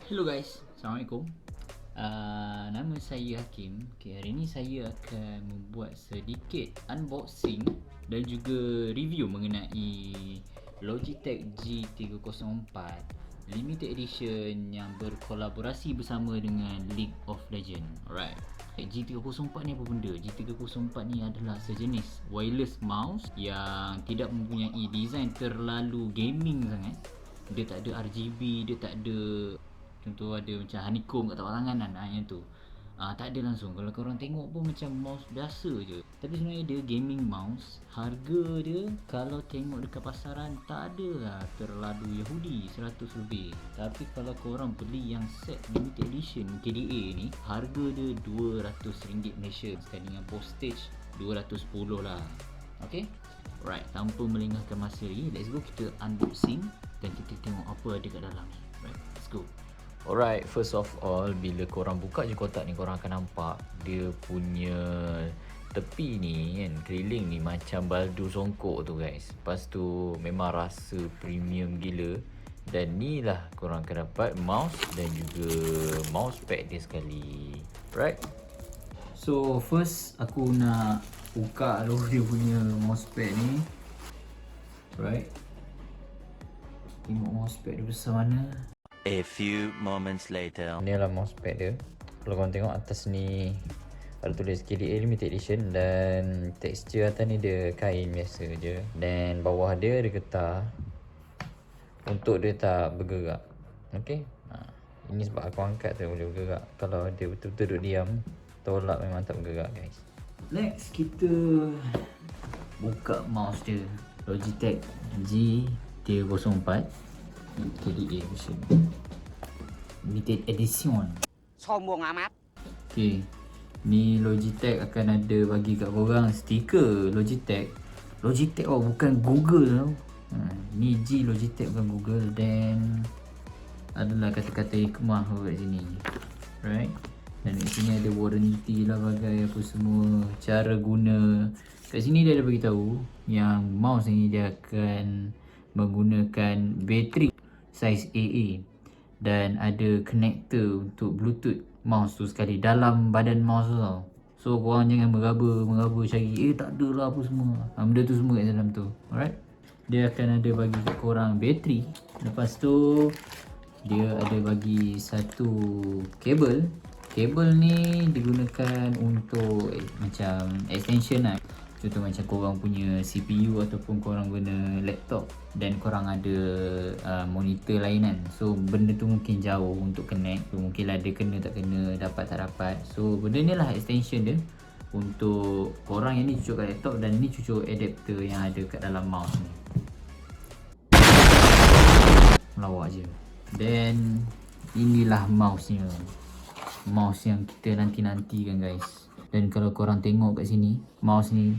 Hello guys, Assalamualaikum. Nama saya Hakim. Hari ini saya akan membuat sedikit unboxing dan juga review mengenai Logitech G304 Limited Edition yang berkolaborasi bersama dengan League of Legends. Alright. G304 ni apa benda? G304 ni adalah sejenis wireless mouse yang tidak mempunyai design terlalu gaming sangat. Dia tak ada RGB, dia tak ada, contoh ada macam honeycomb kat tapak tangan kan, yang tu tak ada langsung. Kalau korang tengok pun macam mouse biasa je, tapi sebenarnya dia gaming mouse. Harga dia kalau tengok dekat pasaran tak ada lah terlalu Yahudi, 100 lebih. Tapi kalau korang beli yang set limited edition KDA ni, harga dia RM200 Malaysia sekali dengan postage 210 lah. Okay, right, tanpa melengahkan masa lagi, let's go kita unboxing dan kita tengok apa ada kat dalam ni. Right, let's go. Alright, first of all, bila korang buka je kotak ni, korang akan nampak dia punya tepi ni kan, keliling ni macam baldu songkok tu guys. Lepas tu memang rasa premium gila. Dan ni lah korang akan dapat mouse dan juga mousepad dia sekali. Right, so first aku nak buka dulu dia punya mousepad ni. Right, tengok mousepad dia besar mana. A few moments later. Ni lah mousepad dia. Kalau korang tengok atas ni ada tulis KDA Limited Edition, dan tekstur atas ni dia kain biasa je, dan bawah dia ada getah untuk dia tak bergerak. Okay, ini sebab aku angkat tu boleh bergerak. Kalau dia betul-betul duduk diam, tolak memang tak bergerak guys. Next kita buka mouse dia, Logitech G304 KDA version Limited Edition. Sombong amat. Okay, ni Logitech akan ada bagi kat korang stiker Logitech. Logitech bukan Google tau. Ni G Logitech bukan Google. Dan adalah kata-kata hikmah kat sini. Right, dan kat sini ada warranty lah, bagai apa semua, cara guna. Kat sini dia ada bagi tahu yang mouse ni dia akan menggunakan bateri saiz AA, dan ada connector untuk Bluetooth mouse tu sekali dalam badan mouse tu tau. So korang jangan meraba cari tak ada lah apa semua. Benda tu semua kat dalam tu. Alright, dia akan ada bagi kat korang bateri. Lepas tu dia ada bagi satu kabel. Kabel ni digunakan untuk macam extension lah. Contoh macam korang punya CPU ataupun korang guna laptop dan korang ada monitor lainan. So benda tu mungkin jauh untuk connect. So mungkin lah dia kena tak kena, dapat tak dapat. So benda ni lah extension dia untuk korang yang ni cucuk kat laptop, dan ni cucuk adapter yang ada kat dalam mouse ni. Melawak je. Dan inilah mouse-nya. Mouse yang kita nanti-nantikan guys. Dan kalau korang tengok kat sini, mouse ni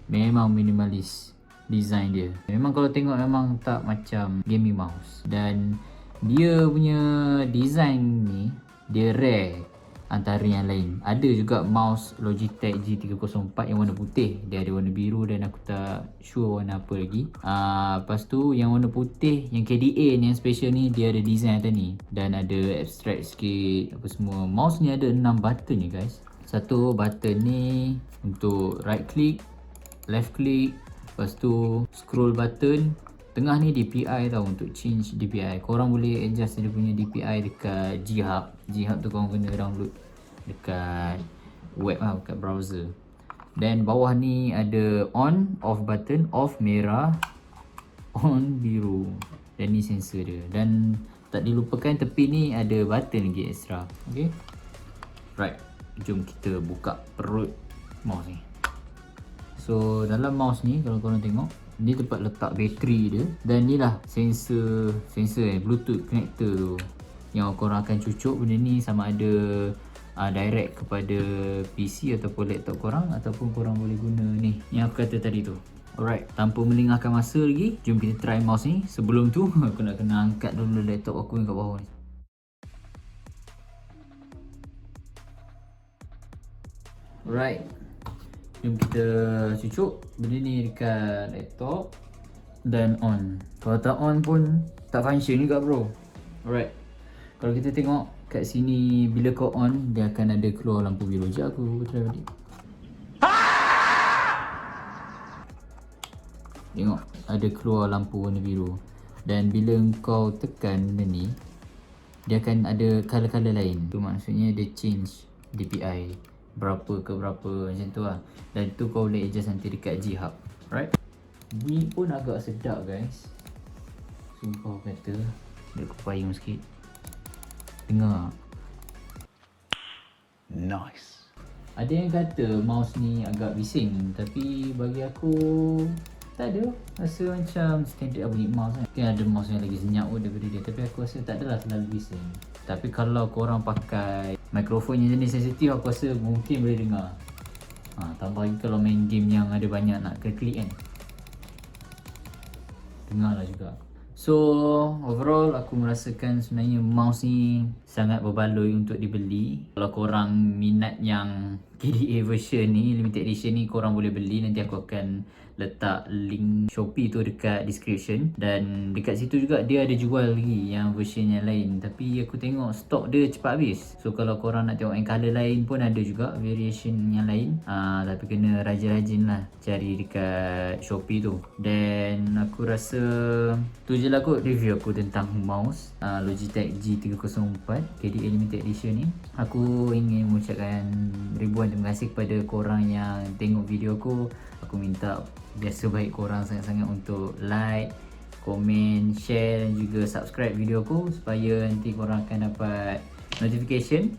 memang minimalis design dia. Memang kalau tengok memang tak macam gaming mouse. Dan dia punya design ni dia rare antara yang lain. Ada juga mouse Logitech G304 yang warna putih, dia ada warna biru dan aku tak sure warna apa lagi. Lepas tu yang warna putih, yang KDA ni yang special ni, dia ada design atas ni dan ada abstract sikit apa semua. Mouse ni ada 6 button ni guys. Satu button ni untuk right click, left click, lepas tu scroll button. Tengah ni DPI tau, untuk change DPI. Korang boleh adjust dia punya DPI dekat G-Hub. G-Hub tu korang kena download dekat web lah, dekat browser. Dan bawah ni ada on, off button. Off merah, on biru. Dan ni sensor dia. Dan tak dilupakan tepi ni ada button lagi extra. Okay, right, jom kita buka perut mouse ni. So dalam mouse ni kalau korang tengok, ni tempat letak bateri dia. Dan ni lah sensor Bluetooth connector tu yang korang akan cucuk benda ni, sama ada direct kepada PC ataupun laptop korang, ataupun korang boleh guna ni yang aku kata tadi tu. Alright, tanpa melengahkan masa lagi, jom kita try mouse ni. Sebelum tu aku nak kena angkat dulu laptop aku yang kat bawah ni. Alright, jom kita cucuk benda ni dekat laptop dan on. Kalau tak on pun tak function juga bro. Alright, Kalau kita tengok kat sini, bila kau on, dia akan ada keluar lampu biru. Sekejap aku try balik. Tengok, ada keluar lampu warna biru. Dan bila kau tekan benda ni, dia akan ada color-color lain. Tu maksudnya dia change DPI berapa ke berapa, macam tu lah. Dan tu kau boleh adjust nanti dekat G-Hub. Right? Bunyi pun agak sedap guys. Sumpah kata. Dia aku payung sikit. Dengar. Nice. Ada yang kata mouse ni agak bising, tapi bagi aku tak ada. Rasa macam standard lah bunyi mouse kan. Mungkin ada mouse yang lagi senyap pun daripada dia, tapi aku rasa tak adalah terlalu bising. Tapi kalau korang pakai mikrofon yang jenis sensitif, aku rasa mungkin boleh dengar. Tambah lagi kalau main game yang ada banyak nak klik kan, dengar lah juga. So overall aku merasakan sebenarnya mouse ni sangat berbaloi untuk dibeli. Kalau korang minat yang KDA version ni, limited edition ni, korang boleh beli. Nanti aku akan letak link Shopee tu dekat description. Dan dekat situ juga dia ada jual lagi yang version yang lain, tapi aku tengok stok dia cepat habis. So kalau korang nak tengok yang colour lain pun ada juga variation yang lain. Tapi kena rajin-rajin lah cari dekat Shopee tu. Dan aku rasa tu je lah kot review aku tentang mouse Logitech G304 KDA limited edition ni. Aku ingin mengucapkan ribuan terima kasih kepada korang yang tengok video aku. Aku minta biasa baik korang sangat-sangat untuk like, komen, share dan juga subscribe video aku, supaya nanti korang akan dapat notification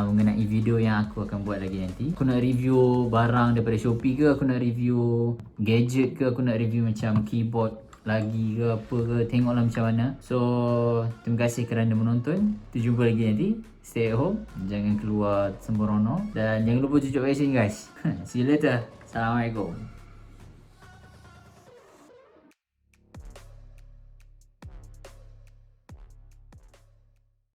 mengenai video yang aku akan buat lagi nanti. Aku nak review barang daripada Shopee ke, aku nak review gadget ke, aku nak review macam keyboard lagi ke apa ke, tengoklah macam mana. So terima kasih kerana menonton. Kita jumpa lagi nanti. Stay at home, jangan keluar sembrono, dan jangan lupa cucuk vaksin guys. See you later. Assalamualaikum.